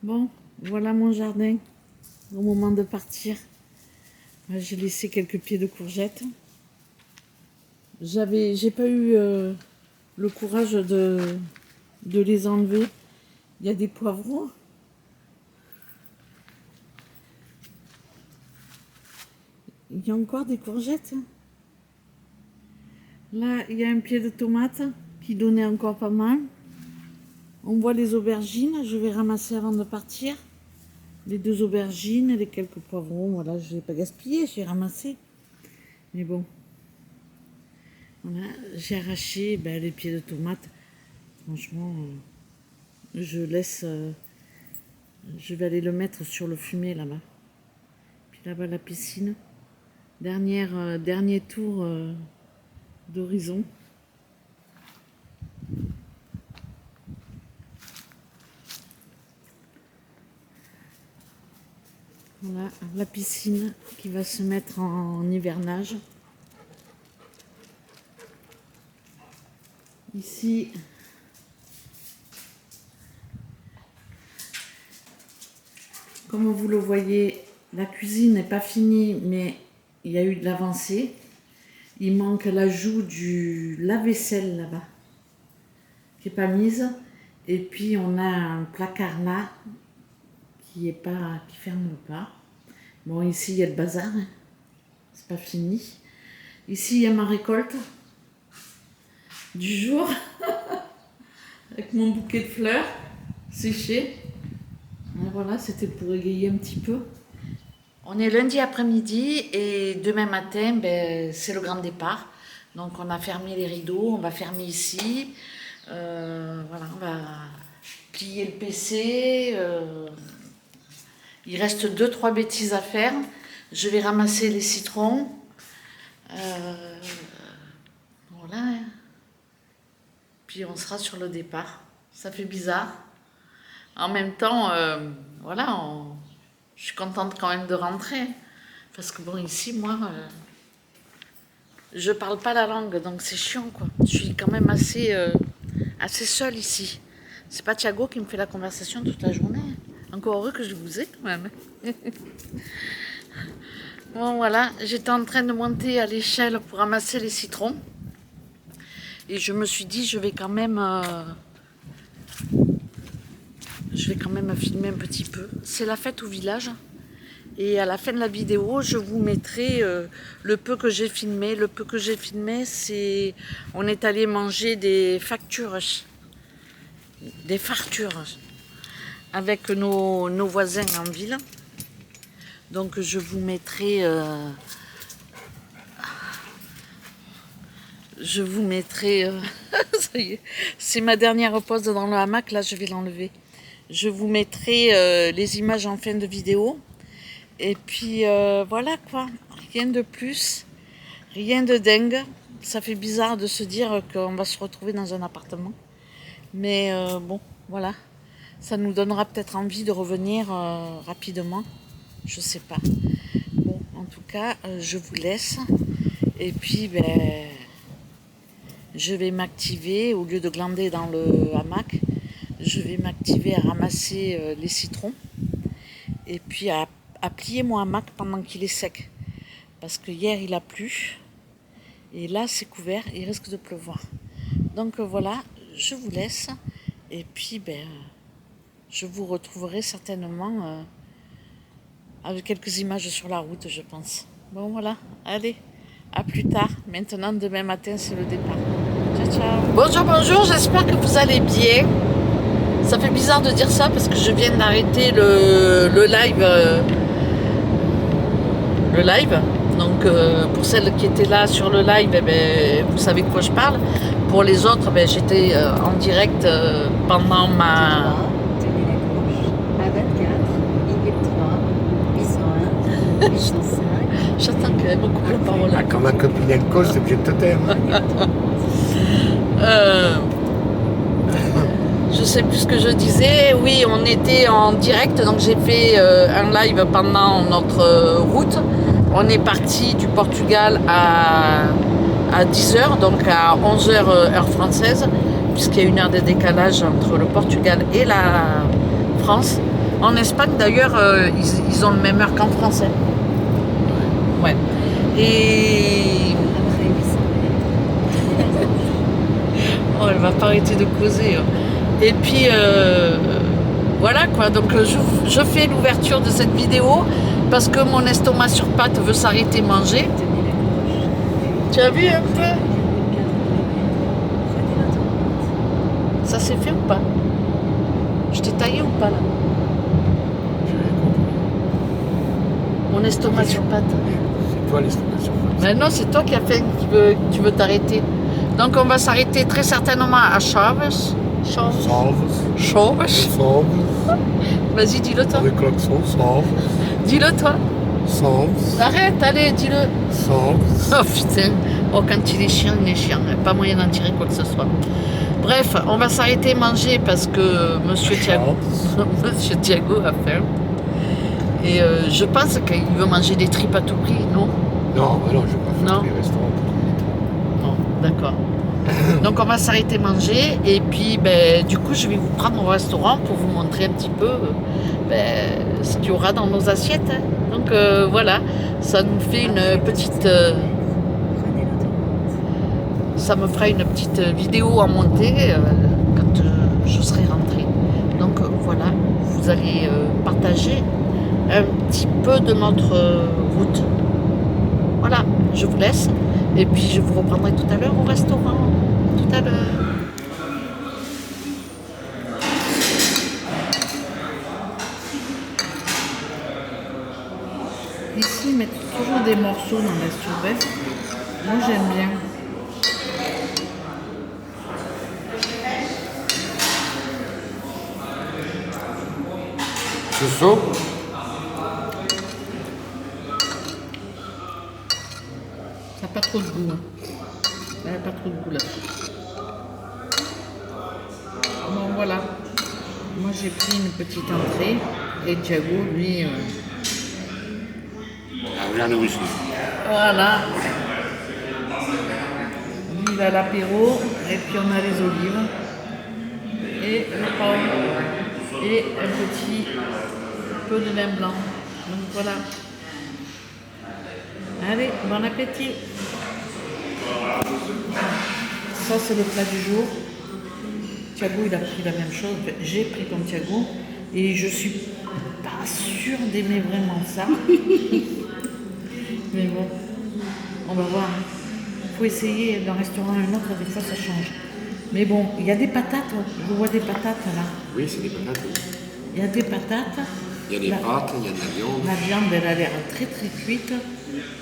Bon, voilà mon jardin au moment de partir. J'ai laissé quelques pieds de courgettes. J'ai pas eu le courage de les enlever. Il y a des poivrons. Il y a encore des courgettes. Là, il y a un pied de tomate qui donnait encore pas mal. On voit les aubergines, je vais ramasser avant de partir. Les 2 aubergines, les quelques poivrons, voilà, je ne vais pas gaspiller, j'ai ramassé. Mais bon, voilà, j'ai arraché les pieds de tomates. Franchement, je laisse, je vais aller le mettre sur le fumier là-bas. Puis là-bas, la piscine. Dernier tour d'horizon. Voilà, la piscine qui va se mettre en hivernage. Ici, comme vous le voyez, la cuisine n'est pas finie, mais il y a eu de l'avancée. Il manque l'ajout du lave-vaisselle là-bas, qui n'est pas mise. Et puis on a un placard là, qui ferme pas. Bon, ici il y a le bazar, hein. C'est pas fini. Ici il y a ma récolte du jour, avec mon bouquet de fleurs séché. Et voilà, c'était pour égayer un petit peu. On est lundi après-midi et demain matin, c'est le grand départ. Donc on a fermé les rideaux, on va fermer ici. Voilà, on va plier le PC. Il reste 2-3 bêtises à faire. Je vais ramasser les citrons. Voilà. Puis on sera sur le départ. Ça fait bizarre. En même temps, voilà, je suis contente quand même de rentrer. Parce que bon, ici, moi, je parle pas la langue, donc c'est chiant, quoi. Je suis quand même assez seule ici. C'est pas Thiago qui me fait la conversation toute la journée. Encore heureux que je vous ai quand même. Bon, voilà, j'étais en train de monter à l'échelle pour ramasser les citrons. Et je me suis dit, je vais quand même filmer un petit peu. C'est la fête au village. Et à la fin de la vidéo, je vous mettrai le peu que j'ai filmé. Le peu que j'ai filmé, c'est... On est allé manger des factures. Avec nos voisins en ville. Donc je vous mettrai... ça y est, c'est ma dernière pause dans le hamac, là je vais l'enlever. Je vous mettrai les images en fin de vidéo. Et puis voilà quoi, rien de plus, rien de dingue. Ça fait bizarre de se dire qu'on va se retrouver dans un appartement. Mais bon, voilà. Ça nous donnera peut-être envie de revenir rapidement. Je sais pas. Bon, en tout cas, je vous laisse. Et puis, je vais m'activer, au lieu de glander dans le hamac, je vais m'activer à ramasser les citrons. Et puis à plier mon hamac pendant qu'il est sec. Parce que hier, il a plu. Et là, c'est couvert. Il risque de pleuvoir. Donc voilà, je vous laisse. Et puis, je vous retrouverai certainement avec quelques images sur la route, je pense. Bon, voilà. Allez, à plus tard. Maintenant, demain matin, c'est le départ. Ciao, ciao. Bonjour, j'espère que vous allez bien. Ça fait bizarre de dire ça parce que je viens d'arrêter le live. Donc pour celles qui étaient là sur le live, vous savez de quoi je parle. Pour les autres, j'étais en direct pendant ma... Tenez la gauche, à 24, Y3, 801, 805. J'attends qu'elle me coupe la parole. Ah, quand ma copine elle cause, c'est obligé de te taire. Je sais plus ce que je disais. Oui, on était en direct, donc j'ai fait un live pendant notre route. On est parti du Portugal à 10h, donc à 11h heure française, puisqu'il y a 1 heure de décalage entre le Portugal et la France. En Espagne, d'ailleurs, ils ont le même heure qu'en France. Hein. Ouais. Et... Après 800 mètres. Oh, elle va pas arrêter de causer. Hein. Et puis, voilà quoi. Donc, je fais l'ouverture de cette vidéo parce que mon estomac sur pattes veut s'arrêter manger. Tenez la gauche. Tu as vu un peu? 4 Prenez l'autoroute. Ça s'est fait ou pas? Je t'ai taillé ou pas là? Mon estomac sur pattes. C'est toi l'estimation. Mais non, c'est toi qui as fait que tu veux t'arrêter. Donc on va s'arrêter très certainement à Chaves. Chaves. Salves. Chaves. Salves. Vas-y, dis-le toi. Le klaxon. Salves. Dis-le toi. Salves. Arrête, allez, dis-le. Salves. Oh putain. Oh, quand il est chiant, il est chiant. Pas moyen d'en tirer quoi que ce soit. Bref, on va s'arrêter manger parce que Monsieur Thiago, Monsieur Thiago a faim. Et je pense qu'il veut manger des tripes à tout prix, non? Non, bah non, je vais pas faire Non. tous les restaurants pour tout Non, d'accord. Donc on va s'arrêter manger et puis ben, du coup je vais vous prendre au restaurant pour vous montrer un petit peu ben, ce qu'il y aura dans nos assiettes. Hein. Donc voilà, ça nous fait une petite... Prenez l'autoroute. ça me fera une petite vidéo à monter quand je serai rentrée. Donc voilà, vous allez partager un petit peu de notre route. Voilà, je vous laisse. Et puis je vous reprendrai tout à l'heure au restaurant. Tout à l'heure. Ici, ils mettent toujours des morceaux dans la survette. Moi, j'aime bien. C'est chaud. Ça n'a pas trop de goût. Hein. Ça n'a pas trop de goût là. Bon, voilà. Moi, j'ai pris une petite entrée. Et Thiago, lui... J'en ai aussi. Voilà. Lui, il a l'apéro. Et puis, on a les olives. Et le pain. Et un petit peu de vin blanc. Donc, voilà. Allez, bon appétit. Ça, c'est le plat du jour. Thiago, il a pris la même chose. Enfin, j'ai pris comme Thiago. Et je suis pas sûre d'aimer vraiment ça. Mais bon, on va voir. Il faut essayer d'un restaurant à un autre, des fois ça change. Mais bon, il y a des patates. Je vois des patates là. Oui, c'est des patates. Oui. Il y a des patates. Il y a des pâtes, il y a de la viande. La viande, elle a l'air très très cuite.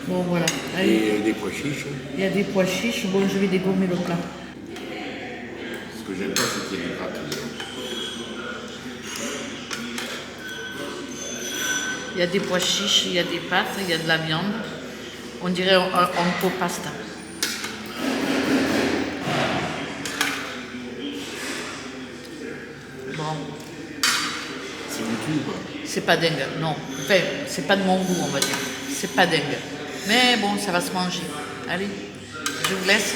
Bon, voilà. Allez. Et des pois chiches. Il y a des pois chiches. Bon, je vais dégommer le plat. Ce que j'aime pas, c'est qu'il y a des pâtes. Il y a des pois chiches, il y a des pâtes, il y a de la viande. On dirait un pot pasta. Bon, C'est goûtu ou pas? c'est pas dingue, non. Enfin, c'est pas de mon goût, on va dire. C'est pas dingue. Mais bon, ça va se manger. Allez, je vous laisse.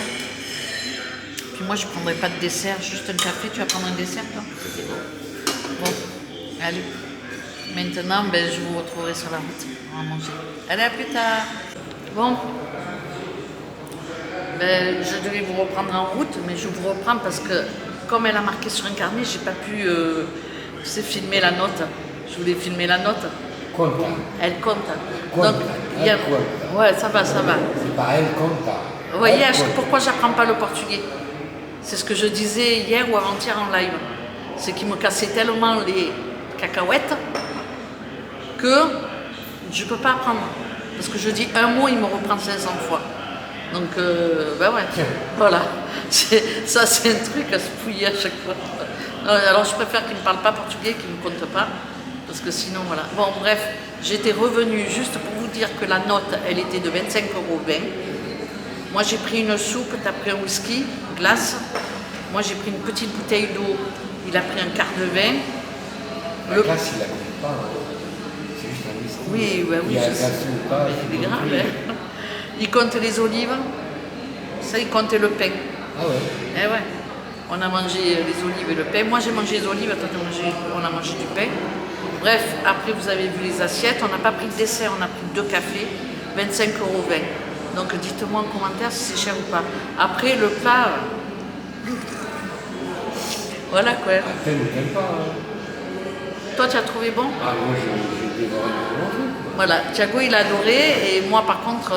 Puis moi, je prendrai pas de dessert, juste un café. Tu vas prendre un dessert, toi? Bon, allez. Maintenant, ben, je vous retrouverai sur la route. On va manger. Allez, à plus tard. Bon. Ben, je devais vous reprendre en route, mais je vous reprends parce que, comme elle a marqué sur un carnet, j'ai pas pu filmer la note. Je voulais filmer la note. Conta. Elle compte. Conta. Donc, il y a... Elle compte. Ouais, ça va, ça va. C'est pas elle conta. Vous voyez, Elle compte. pourquoi j'apprends pas le portugais? C'est ce que je disais hier ou avant-hier en live. C'est qu'il me cassait tellement les cacahuètes que je peux pas apprendre. Parce que je dis un mot, il me reprend 500 fois. Donc, ben ouais, voilà. Ça, c'est un truc à se fouiller à chaque fois. Alors, je préfère qu'il ne me parle pas portugais, qu'il ne me compte pas. Parce que sinon, voilà. Bon, bref, j'étais revenue juste pour vous dire que la note, elle était de 25,20 €. Moi, j'ai pris une soupe, tu as pris un whisky, glace. Moi, j'ai pris une petite bouteille d'eau. Il a pris un quart de vin. La glace, il la compte pas. Hein. C'est juste un whisky. Oui, ouais, oui. Il y a je la sais. glace ou pas. Il est grave, hein. Il compte les olives. Ça, il compte le pain. Ah ouais. Eh ouais. On a mangé les olives et le pain. Moi, j'ai mangé les olives. Toi, on a mangé du pain. Bref, après vous avez vu les assiettes, on n'a pas pris de dessert, on a pris 2 cafés, 25,20 €. Donc dites-moi en commentaire si c'est cher ou pas. Après le plat, voilà quoi. Après, ne t'aime pas. Hein. Toi tu as trouvé bon? Ah, moi, j'ai dévoré mon truc. Voilà, Thiago il a adoré et moi par contre...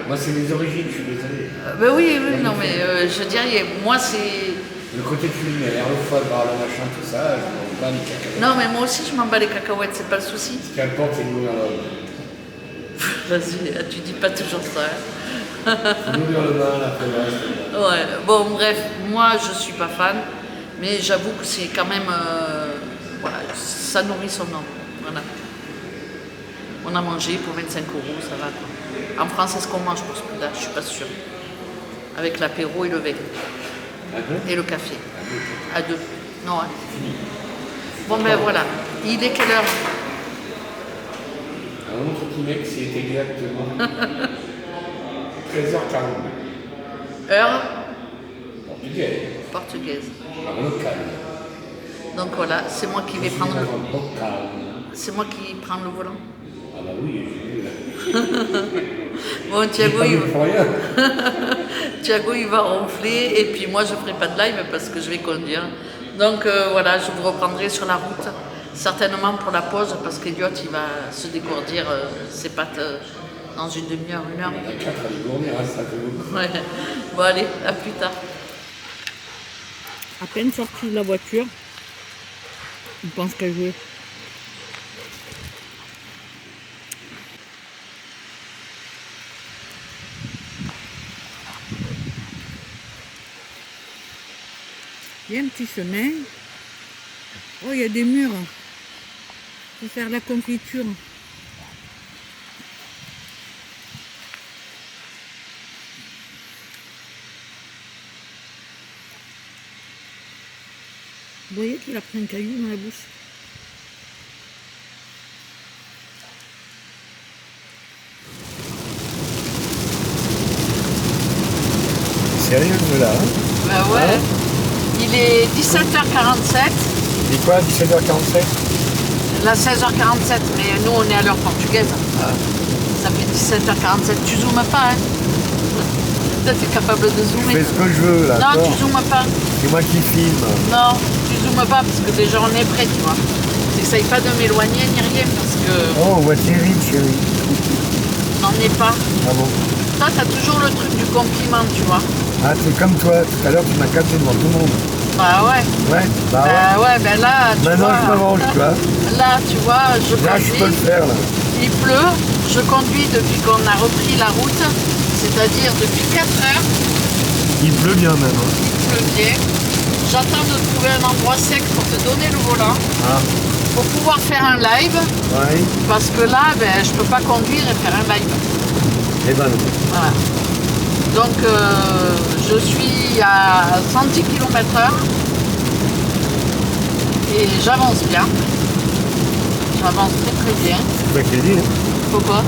Moi, c'est mes origines, je suis désolé. ben oui, non mais je dirais, moi c'est... Le côté culinaire, le foie gras, le machin, tout ça, je m'en bats les cacahuètes. Non mais moi aussi je m'en bats les cacahuètes, c'est pas le souci. Ce qui importe, c'est de nourrir l'homme. Vas-y, tu dis pas toujours ça. Hein. Faut nourrir le mal, après le reste. Ouais, bon bref, moi je suis pas fan, mais j'avoue que c'est quand même... voilà, ça nourrit son homme. Voilà. On a mangé pour 25 €, ça va quoi. En France, est-ce qu'on mange pour ce prix-là? Je suis pas sûre. Avec l'apéro et le vin. Et le café. À 2. Non, hein. Bon ben voilà. Il est quelle heure? Un autre petit mec, c'est exactement 13h40. Heure Portugais. portugaise. Un local. Donc voilà, c'est moi qui vais Je suis prendre dans le... un local. C'est moi qui prends le volant. Ah bah oui, j'ai vu. Bon, Thiago, Pas vu pour rien. Thiago, il va ronfler et puis moi, je ferai pas de live parce que je vais conduire. Donc voilà, je vous reprendrai sur la route, certainement pour la pause parce qu'Eliott, il va se dégourdir ses pattes dans une demi-heure, 1 heure. La 4 à dégourdir, hein, ça fait beaucoup. Ouais. Bon, allez, à plus tard. À peine sorti de la voiture, il pense qu'à jouer. Il y a un petit chemin. Oh, il y a des murs. Pour faire la confiture. Vous voyez qu'il a pris un caillou dans la bouche. Sérieux, là, hein? Bah ouais. Il est 17h47. Et quoi, 17h47? Là, 16h47, mais nous, on est à l'heure portugaise. Ça fait 17h47. Tu zoomes pas, hein? Toi, t'es capable de Je zoomer. fais ce que je veux, là. Non, d'accord. tu zoomes pas. C'est moi qui filme. Non, tu zoomes pas parce que déjà, on est prêt, tu vois. J'essaye pas de m'éloigner ni rien parce que Oh, on voit terrible, chérie. n'en est pas. Ah bon? Toi, t'as toujours le truc du compliment, tu vois. Ah, c'est comme toi. Tout à l'heure, tu m'as capté devant tout le monde. Bah ouais. Ouais, bah ouais. Bah ouais, ben là, tu Maintenant, vois. je m'arrange, tu vois. Là, tu vois, je Là, je peux le conduis. faire, là. Il pleut. Je conduis depuis qu'on a repris la route, c'est-à-dire depuis 4 heures. Il pleut bien, même. Hein. Il pleut bien. J'attends de trouver un endroit sec pour te donner le volant, Ah, pour pouvoir faire un live, ouais. parce que là, ben, je peux pas conduire et faire un live. Eh ben, non. Voilà. Donc, je suis à 110 km/h et j'avance bien. J'avance très très bien. C'est toi qui le dis, hein. Pourquoi?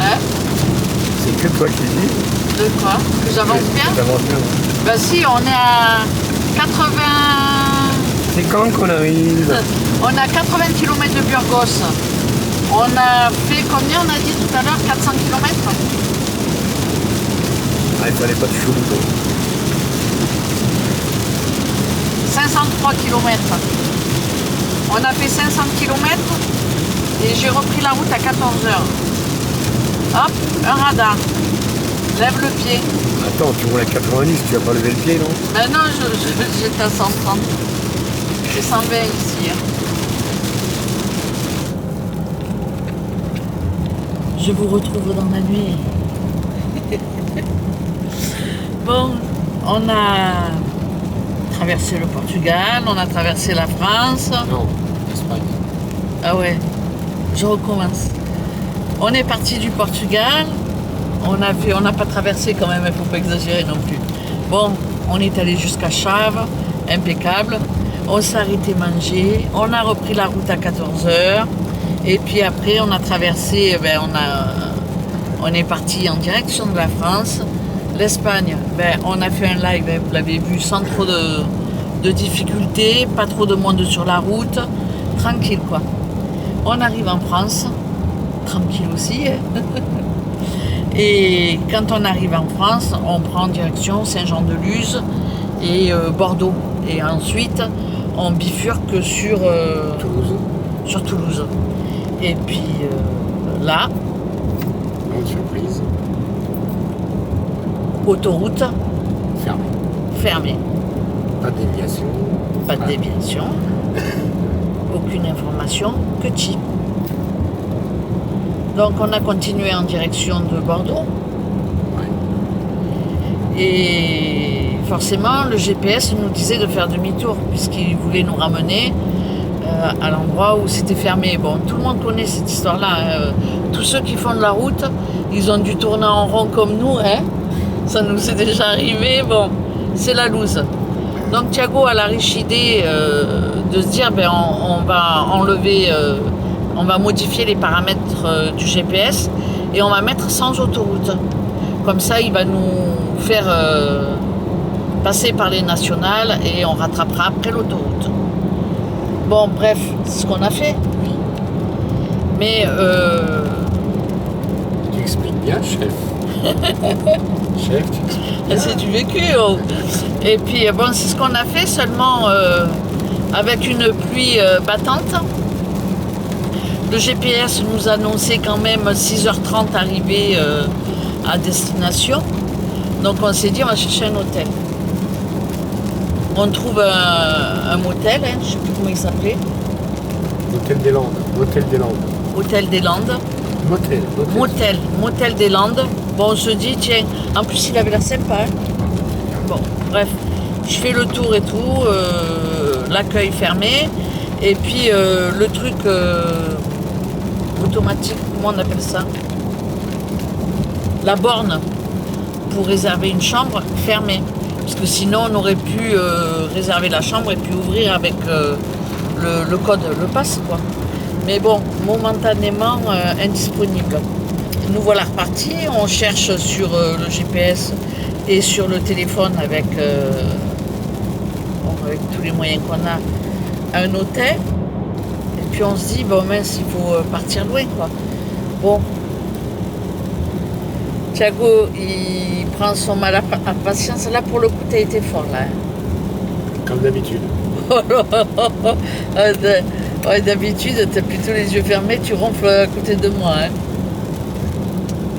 Hein? C'est que toi qui le dis. De quoi? Que j'avance bien? T'avances bien. Bah si, on est à 80... C'est quand qu'on arrive? On a 80 km de Burgos. On a fait combien on a dit tout à l'heure? 400 km? Ah, il fallait pas de chaud bouton. 503 km. On a fait 500 km et j'ai repris la route à 14 heures. Hop, un radar. Lève le pied. Attends, tu roules à 90, tu vas pas lever le pied, non? Mais non, j'étais à 130. C'est 120 ici. Hein. Je vous retrouve dans la nuit. Bon, on a traversé le Portugal, on a traversé la France. Non, Espagne. Ah ouais, je recommence. On est parti du Portugal, on n'a pas traversé quand même, il ne faut pas exagérer non plus. Bon, on est allé jusqu'à Chaves, impeccable. On s'est arrêté manger, on a repris la route à 14 heures. Et puis après, on a traversé, on est parti en direction de la France. L'Espagne, on a fait un live, vous l'avez vu, sans trop de difficultés, pas trop de monde sur la route, tranquille quoi. On arrive en France, tranquille aussi. Hein. Et quand on arrive en France, on prend direction Saint-Jean-de-Luz et Bordeaux. Et ensuite, on bifurque sur Toulouse. sur Toulouse. Et puis là, Grande surprise. autoroute Fermé. fermée. Pas de déviation. Pas de déviation. Aucune information que chi. Donc on a continué en direction de Bordeaux. Ouais. Et forcément, le GPS nous disait de faire demi-tour, puisqu'il voulait nous ramener à l'endroit où c'était fermé. Bon, tout le monde connaît cette histoire-là. Hein. Tous ceux qui font de la route, ils ont dû tourner en rond comme nous. Hein. Ça nous est déjà arrivé. Bon, c'est la loose. Donc Thiago a la riche idée de se dire, ben, on va enlever, on va modifier les paramètres du GPS et on va mettre sans autoroute. Comme ça, il va nous faire passer par les nationales et on rattrapera après l'autoroute. Bon, bref, c'est ce qu'on a fait. Mais Tu expliques bien, chef. Chef, tu expliques bien. c'est du vécu. Oh. Et puis, bon, c'est ce qu'on a fait, seulement avec une pluie battante. Le GPS nous annonçait quand même 6h30 arrivée à destination. Donc on s'est dit, on va chercher un hôtel. On trouve un motel, hein, je ne sais plus comment il s'appelait. Motel des Landes. Motel des Landes. Hôtel des Landes. Motel des Landes. Bon, on se dit, tiens, en plus il avait l'air sympa. Hein. Bon, bref, je fais le tour et tout, l'accueil fermé, et puis le truc automatique, comment on appelle ça? La borne pour réserver une chambre fermée. Parce que sinon on aurait pu réserver la chambre et puis ouvrir avec le code, le pass quoi. Mais bon, momentanément indisponible. Nous voilà repartis, on cherche sur le GPS et sur le téléphone avec tous les moyens qu'on a, un hôtel. Et puis on se dit, bon mince, il faut partir loin quoi. Bon. Thiago, il prend son mal à patience. Là, pour le coup, t'as été fort, là. Comme d'habitude. Ouais, d'habitude, t'as plutôt les yeux fermés, tu ronfles à côté de moi. Hein.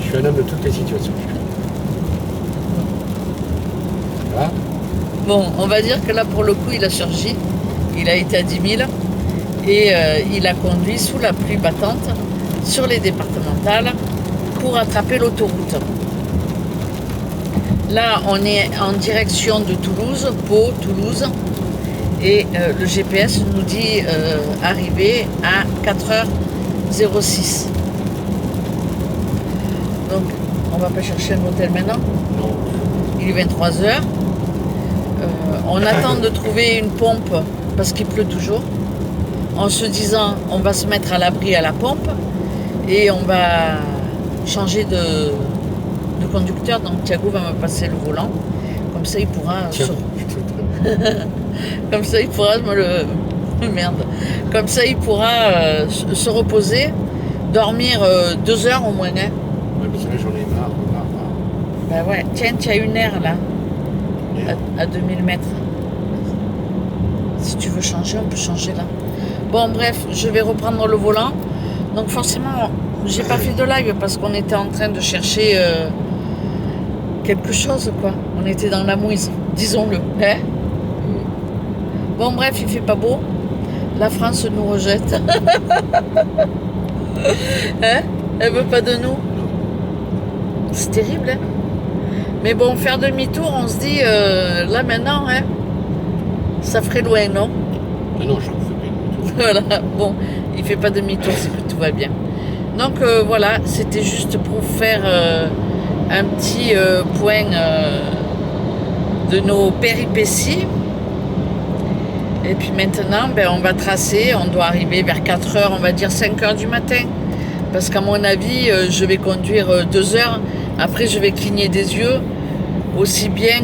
Je suis un homme de toutes les situations. Voilà. Bon, on va dire que là, pour le coup, il a surgi. Il a été à 10 000. Et il a conduit sous la pluie battante sur les départementales pour attraper l'autoroute. Là, on est en direction de Toulouse, Pau, Toulouse, et le GPS nous dit arriver à 4h06. Donc, on va pas chercher un hôtel maintenant. Non. Il est 23h. On attend de trouver une pompe parce qu'il pleut toujours. En se disant, on va se mettre à l'abri à la pompe et on va changer de conducteur. Donc Thiago va me passer le volant. Comme ça, il pourra comme ça, il pourra merde. Comme ça, il pourra se reposer, dormir 2 heures au moins. Hein. Ouais, parce que là, j'en ai marre. Ben ouais, tiens, tu as une aire là, à 2000 mètres. Si tu veux changer, on peut changer là. Bon, bref, je vais reprendre le volant. Donc forcément, j'ai pas fait de live parce qu'on était en train de chercher quelque chose, quoi. On était dans la mouise, disons-le. Hein? Bon, bref, il fait pas beau. La France nous rejette. Hein? Elle veut pas de nous. C'est terrible, hein? Mais bon, faire demi-tour, on se dit, là maintenant, hein, ça ferait loin, non? Ah non, j'en fais pas. Voilà, bon, il fait pas demi-tour, c'est que tout va bien. Donc voilà, c'était juste pour faire un petit point de nos péripéties. Et puis maintenant, ben, on va tracer, on doit arriver vers 4h, on va dire 5h du matin. Parce qu'à mon avis, je vais conduire 2 heures, après je vais cligner des yeux. Aussi bien,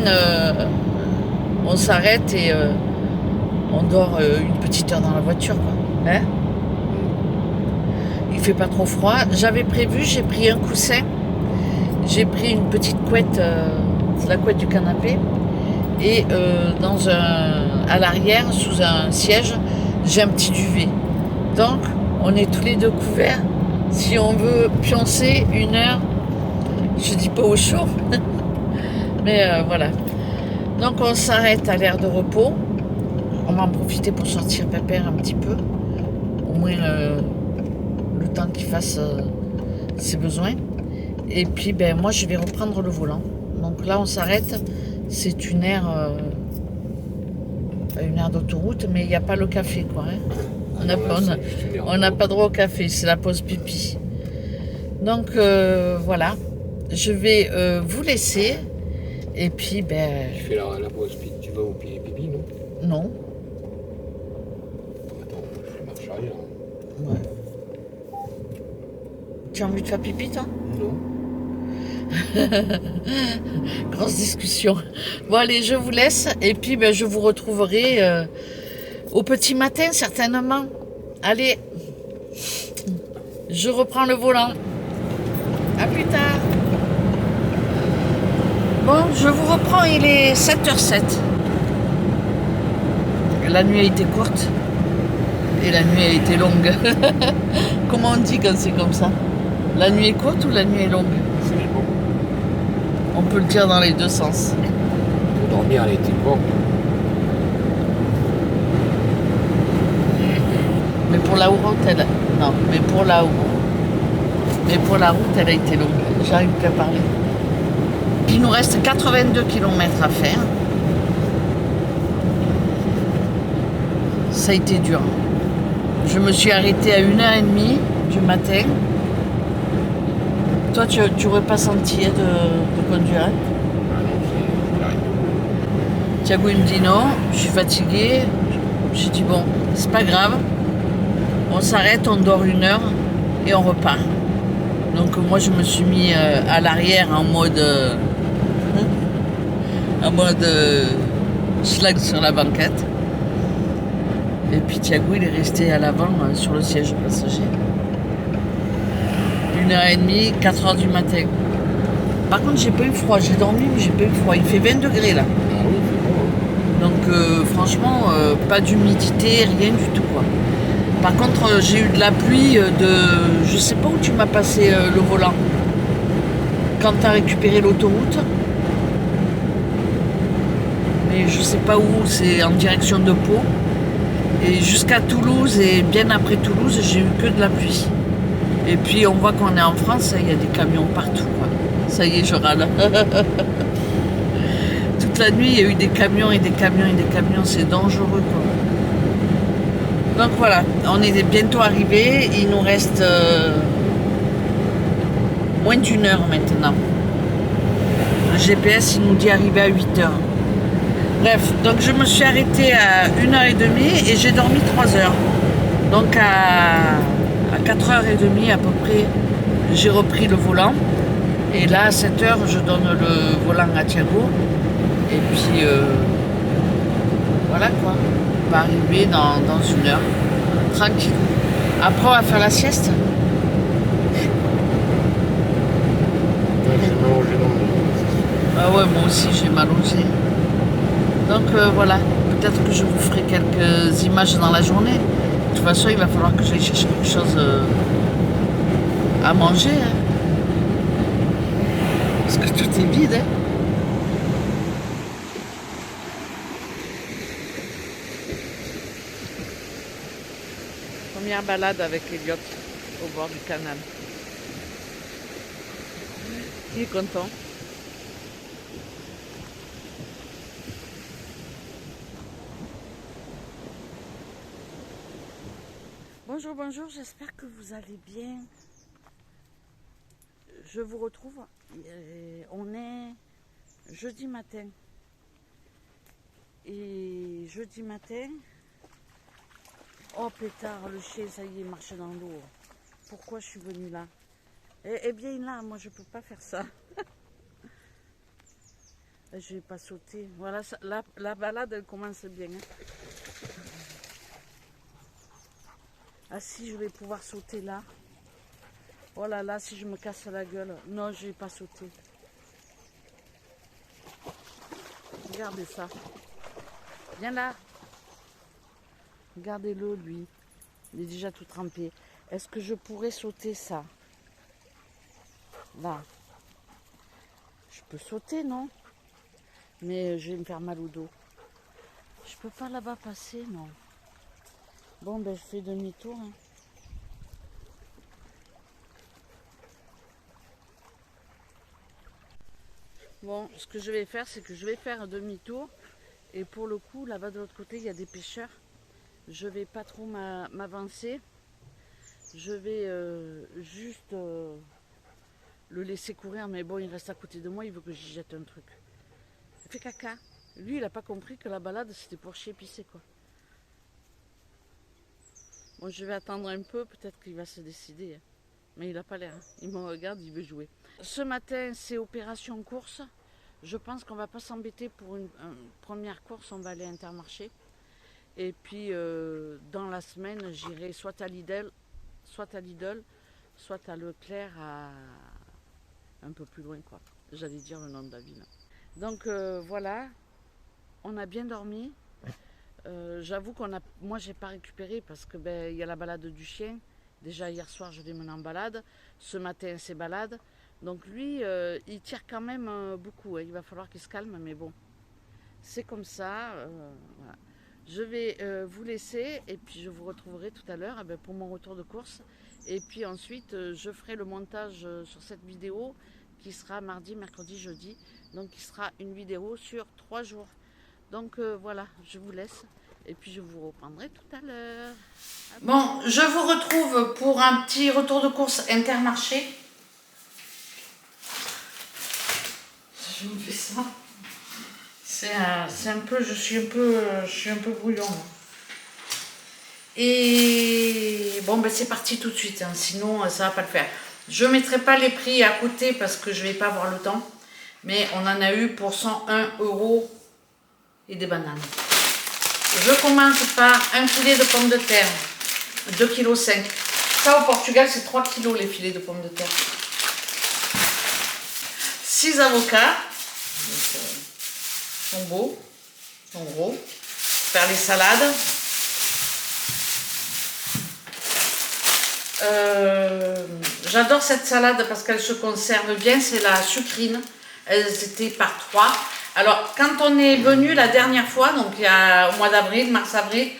on s'arrête et on dort une petite heure dans la voiture, quoi. Hein? fait pas trop froid. J'avais prévu, j'ai pris un coussin, j'ai pris une petite couette, c'est la couette du canapé, et à l'arrière, sous un siège, j'ai un petit duvet. Donc, on est tous les deux couverts. Si on veut pioncer 1 heure, je dis pas au chaud, mais voilà. Donc, on s'arrête à l'aire de repos. On va en profiter pour sortir Pépère un petit peu, au moins le temps qu'il fasse ses besoins. Et puis, ben, moi, je vais reprendre le volant. Donc là, on s'arrête. C'est une aire d'autoroute, mais il n'y a pas le café, quoi. Hein. On n'a pas droit au café, c'est la pause pipi. Donc voilà, je vais vous laisser. Et puis, ben. Tu fais la pause pipi, tu vas au pipi, non? Non. Attends, je fais marche arrière. Ouais. Tu as envie de faire pipi, toi? Non. Grosse discussion. Bon, allez, je vous laisse. Et puis, ben, je vous retrouverai au petit matin, certainement. Allez, je reprends le volant. À plus tard. Bon, je vous reprends, il est 7h07. La nuit a été courte et la nuit a été longue. Comment on dit quand c'est comme ça? La nuit est courte ou la nuit est longue? C'est bon. On peut le dire dans les deux sens. Pour dormir, elle était courte. Mais pour la route, non, mais pour la route, elle a été longue. J'arrive plus à parler. Il nous reste 82 km à faire. Ça a été dur. Je me suis arrêtée à 1h30 du matin. Toi, tu n'aurais pas senti de conduire, hein? Ah non, c'est la règle. Thiago, il me dit non, je suis fatiguée. J'ai dit bon, c'est pas grave. On s'arrête, on dort 1 heure et on repart. Donc moi, je me suis mis à l'arrière en mode schlag sur la banquette. Et puis Thiago, il est resté à l'avant sur le siège passager. 1h30, 4h du matin. Par contre, j'ai pas eu froid. J'ai dormi, mais j'ai pas eu froid. Il fait 20 degrés là. Ah oui, c'est bon. Donc franchement, pas d'humidité, rien du tout, quoi. Par contre, j'ai eu de la pluie je sais pas où tu m'as passé le volant. Quand tu as récupéré l'autoroute. Mais je sais pas où, c'est en direction de Pau. Et jusqu'à Toulouse et bien après Toulouse, j'ai eu que de la pluie. Et puis on voit qu'on est en France, il y a des camions partout, quoi. Ça y est, je râle. Toute la nuit, il y a eu des camions et des camions et des camions, c'est dangereux, quoi. Donc voilà, on est bientôt arrivé, il nous reste moins d'1 heure maintenant. Le GPS, il nous dit arriver à 8h. Bref, donc je me suis arrêtée à 1h30 et j'ai dormi 3 heures. Donc à 4h30 à peu près, j'ai repris le volant. Et là, à 7h, je donne le volant à Thiago. Et puis, voilà quoi. On va arriver dans 1 heure. Tranquille. Après, on va faire la sieste. Ouais, j'ai mangé dans le. Ah ouais, moi aussi, j'ai mal aux yeux. Donc voilà, peut-être que je vous ferai quelques images dans la journée. De toute façon, il va falloir que j'aille chercher quelque chose à manger. Hein. Parce que tout est vide. Hein. Première balade avec Elliot au bord du canal. Il est content. Bonjour, bonjour, j'espère que vous allez bien. Je vous retrouve. On est jeudi matin. Et jeudi matin, oh pétard, le chien, ça y est, marche dans l'eau. Pourquoi je suis venue là? Eh bien là, moi je peux pas faire ça. Je vais pas sauter. Voilà, la balade elle commence bien. Hein. Ah si, je vais pouvoir sauter là. Oh là là, si je me casse la gueule. Non, je vais pas sauter. Regardez ça. Viens là. Regardez-le, lui. Il est déjà tout trempé. Est-ce que je pourrais sauter ça? Là. Je peux sauter, non? Mais je vais me faire mal au dos. Je peux pas là-bas passer, non. Bon, ben je fais demi-tour. Hein. Bon, ce que je vais faire, c'est que je vais faire un demi-tour. Et pour le coup, là-bas de l'autre côté, il y a des pêcheurs. Je vais pas trop m'avancer. Je vais juste le laisser courir. Mais bon, il reste à côté de moi, il veut que j'y jette un truc. Il fait caca. Lui, il n'a pas compris que la balade, c'était pour chier pisser, quoi. Bon, je vais attendre un peu, peut-être qu'il va se décider. Hein. Mais il n'a pas l'air. Hein. Il me regarde, il veut jouer. Ce matin, c'est opération course. Je pense qu'on ne va pas s'embêter pour une première course. On va aller à Intermarché. Et puis, dans la semaine, j'irai soit à Lidl, soit à Leclerc, un peu plus loin, quoi. J'allais dire le nom de la ville. Donc, voilà. On a bien dormi. J'avoue moi j'ai pas récupéré parce que il y a la balade du chien. Déjà hier soir je l'ai mené en balade. Ce matin c'est balade. Donc lui il tire quand même beaucoup. Hein. Il va falloir qu'il se calme, mais bon. C'est comme ça. Voilà. Je vais vous laisser et puis je vous retrouverai tout à l'heure pour mon retour de course. Et puis ensuite je ferai le montage sur cette vidéo qui sera mardi, mercredi, jeudi. Donc qui sera une vidéo sur 3 jours. Donc voilà, je vous laisse et puis je vous reprendrai tout à l'heure. Bon, je vous retrouve pour un petit retour de course Intermarché. Je me fais ça. C'est un peu, je suis un peu brouillon. Et bon, ben c'est parti tout de suite, hein, sinon ça va pas le faire. Je mettrai pas les prix à côté parce que je vais pas avoir le temps. Mais on en a eu pour 101 € et des bananes. Je commence par un filet de pommes de terre, 2,5 kg. Ça au Portugal c'est 3 kg les filets de pommes de terre. 6 avocats, sont beaux, sont gros. Faire les salades. J'adore cette salade parce qu'elle se conserve bien, c'est la sucrine. Elles étaient par 3. Alors, quand on est venu la dernière fois, donc il y a au mois d'avril, mars-avril,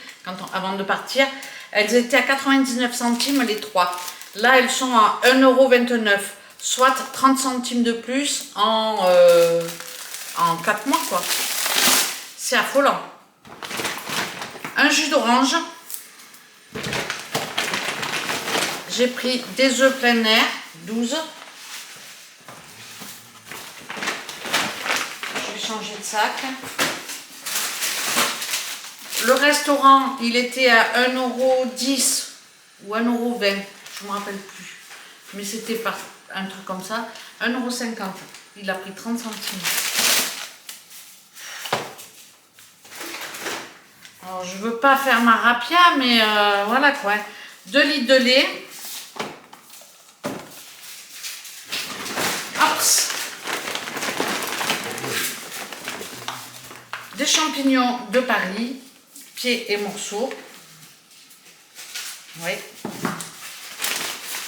avant de partir, elles étaient à 99 centimes les 3. Là, elles sont à 1,29 €, soit 30 centimes de plus en 4 mois, quoi. C'est affolant. Un jus d'orange. J'ai pris des œufs plein air, 12. Changer de sac. Le restaurant, il était à 1,10 € ou 1,20 €, je ne me rappelle plus. Mais c'était pas un truc comme ça. 1,50 €. Il a pris 30 centimes. Alors, je veux pas faire ma rapia, mais voilà quoi. 2 litres de lait. Des champignons de Paris, pieds et morceaux. Oui.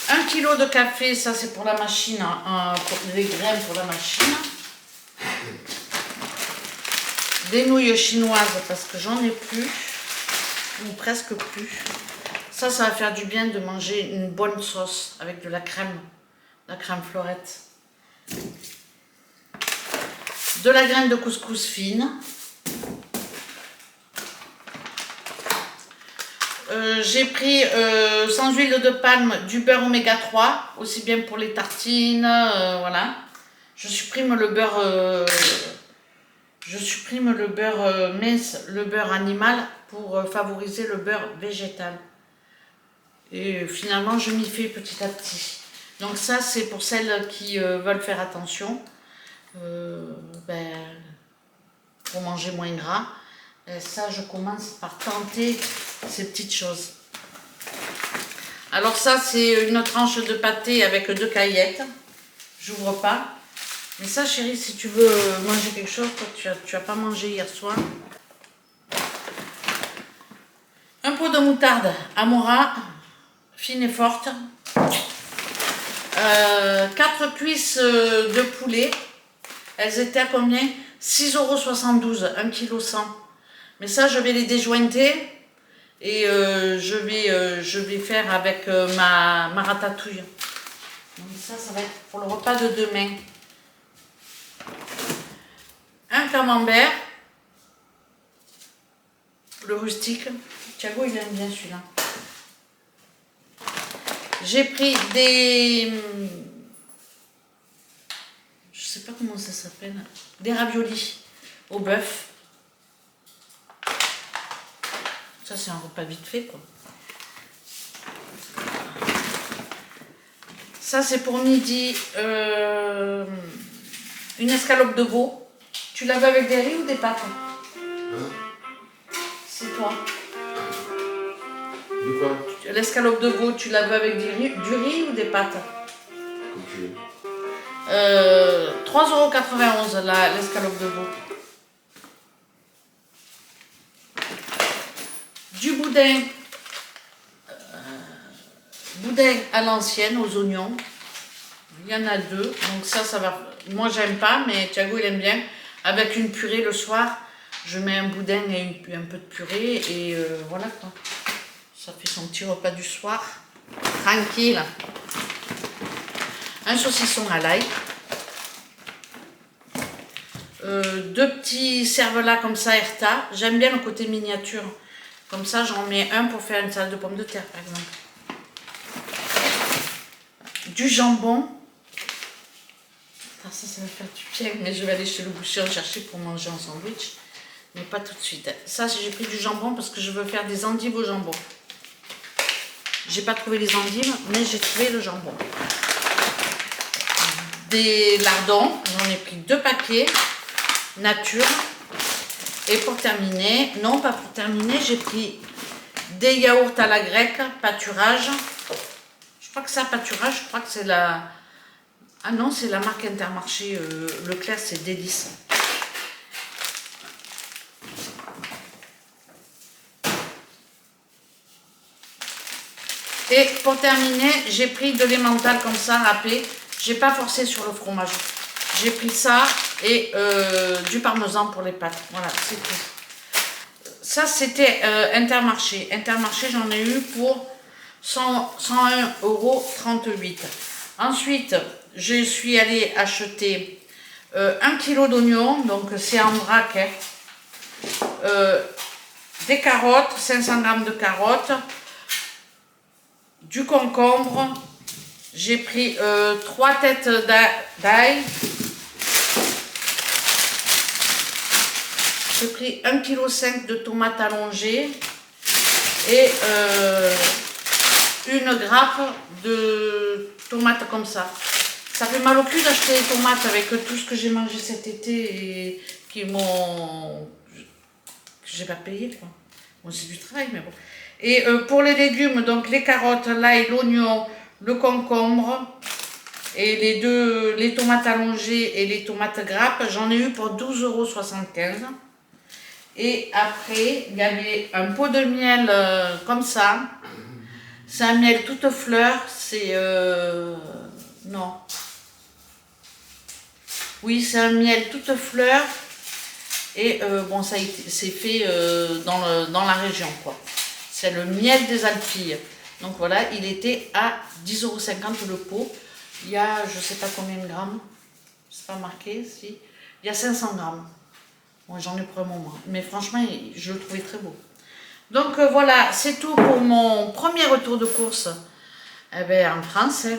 1 kg de café, ça c'est pour la machine, pour les graines pour la machine. Des nouilles chinoises parce que j'en ai plus, ou presque plus. Ça va faire du bien de manger une bonne sauce avec de la crème fleurette. De la graine de couscous fine. J'ai pris sans huile de palme du beurre oméga 3, aussi bien pour les tartines, voilà. Je supprime le beurre mince, le beurre animal pour favoriser le beurre végétal. Et finalement, je m'y fais petit à petit. Donc ça, c'est pour celles qui veulent faire attention, pour manger moins gras. Et ça, je commence par tenter ces petites choses. Alors ça, c'est une tranche de pâté avec 2 caillettes. J'ouvre pas. Mais ça, chérie, si tu veux manger quelque chose, toi, tu as pas mangé hier soir. Un pot de moutarde Amora, fine et forte. 4 cuisses de poulet. Elles étaient à combien? 6,72 €, 1,1 kg. Mais ça, je vais les déjointer. Et je vais faire avec ma ratatouille. Donc ça va être pour le repas de demain. Un camembert. Le rustique. Thiago, il aime bien celui-là. J'ai pris des... Je sais pas comment ça s'appelle. Des raviolis au bœuf. Ça, c'est un repas vite fait, quoi. Ça, c'est pour midi. Une escalope de veau. Tu la veux avec des riz ou des pâtes? C'est toi. De quoi? L'escalope de veau, tu la veux avec du riz ou des pâtes? Comme tu veux. 3,91 € l'escalope de veau. Du boudin. Boudin à l'ancienne, aux oignons. Il y en a 2. Donc ça va... Moi, j'aime pas, mais Thiago, il aime bien. Avec une purée le soir, je mets un boudin et un peu de purée. Et voilà quoi. Ça fait son petit repas du soir. Tranquille. Un saucisson à l'ail. 2 petits cervelas comme ça, Erta. J'aime bien le côté miniature. Comme ça, j'en mets un pour faire une salade de pommes de terre, par exemple. Du jambon. Ça va faire du bien, mais je vais aller chez le boucher en chercher pour manger en sandwich. Mais pas tout de suite. Ça, j'ai pris du jambon parce que je veux faire des endives au jambon. J'ai pas trouvé les endives, mais j'ai trouvé le jambon. Des lardons. J'en ai pris 2 paquets. Nature. Et pour terminer, non pas pour terminer, j'ai pris des yaourts à la grecque, pâturage. Je crois que ça, pâturage, je crois que c'est la... Ah non, c'est la marque Intermarché, Leclerc, c'est Délice. Et pour terminer, j'ai pris de l'emmental comme ça, râpé. J'ai pas forcé sur le fromage. J'ai pris ça et du parmesan pour les pâtes. Voilà, c'est tout. Ça, c'était Intermarché. Intermarché, j'en ai eu pour 101,38 €. Ensuite, je suis allée acheter 1 kg d'oignons. Donc, c'est en vrac. Hein. Des carottes, 500 g de carottes. Du concombre. J'ai pris 3 têtes d'ail. J'ai pris 1,5 kg de tomates allongées et une grappe de tomates comme ça. Ça fait mal au cul d'acheter des tomates avec tout ce que j'ai mangé cet été et que j'ai pas payé, quoi. Bon, c'est du travail, mais bon. Et pour les légumes, donc les carottes, l'ail, l'oignon, le concombre et les tomates allongées et les tomates grappes, j'en ai eu pour 12,75 €. Et après, il y avait un pot de miel comme ça. C'est un miel toute fleur. C'est... non. Oui, c'est un miel toute fleur. Et bon, ça c'est fait dans la région, quoi. C'est le miel des Alpilles. Donc voilà, il était à 10,50 € le pot. Il y a, je sais pas combien de grammes. C'est pas marqué, si. Il y a 500 grammes. Moi, j'en ai pour un moment. Mais franchement, je le trouvais très beau. Donc voilà, c'est tout pour mon premier retour de course en France. Hein.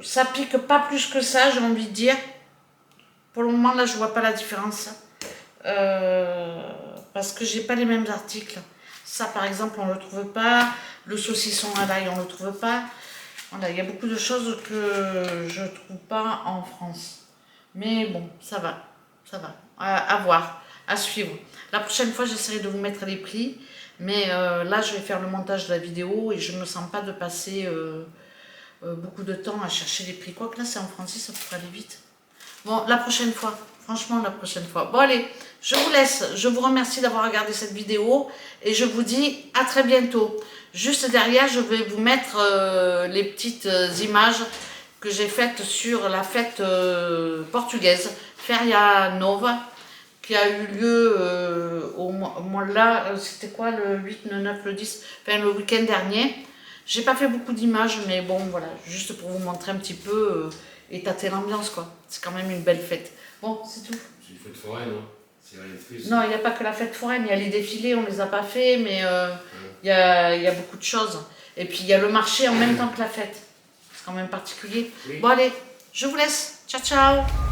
Ça pique pas plus que ça, j'ai envie de dire. Pour le moment, là, je vois pas la différence. Parce que j'ai pas les mêmes articles. Ça, par exemple, on le trouve pas. Le saucisson à l'ail, on le trouve pas. Voilà, il y a beaucoup de choses que je trouve pas en France. Mais bon, ça va. À voir, à suivre. La prochaine fois, j'essaierai de vous mettre les prix. Mais là, je vais faire le montage de la vidéo et je ne me sens pas de passer beaucoup de temps à chercher les prix. Quoique là, c'est en français, ça peut aller vite. Bon, la prochaine fois. Franchement, la prochaine fois. Bon, allez, je vous laisse. Je vous remercie d'avoir regardé cette vidéo et je vous dis à très bientôt. Juste derrière, je vais vous mettre les petites images que j'ai faites sur la fête portugaise, Feria Nova, qui a eu lieu au mois là, c'était quoi, le 8, le 9, le 10, enfin le week-end dernier. J'ai pas fait beaucoup d'images, mais bon, voilà, juste pour vous montrer un petit peu et tâter l'ambiance, quoi. C'est quand même une belle fête. Bon, c'est tout. C'est une fête foraine, non? C'est rien de plus. Non, il n'y a pas que la fête foraine, il y a les défilés, on les a pas fait, mais il y a beaucoup de choses. Et puis il y a le marché en même temps que la fête. C'est quand même particulier. Oui. Bon allez, je vous laisse. Ciao, ciao.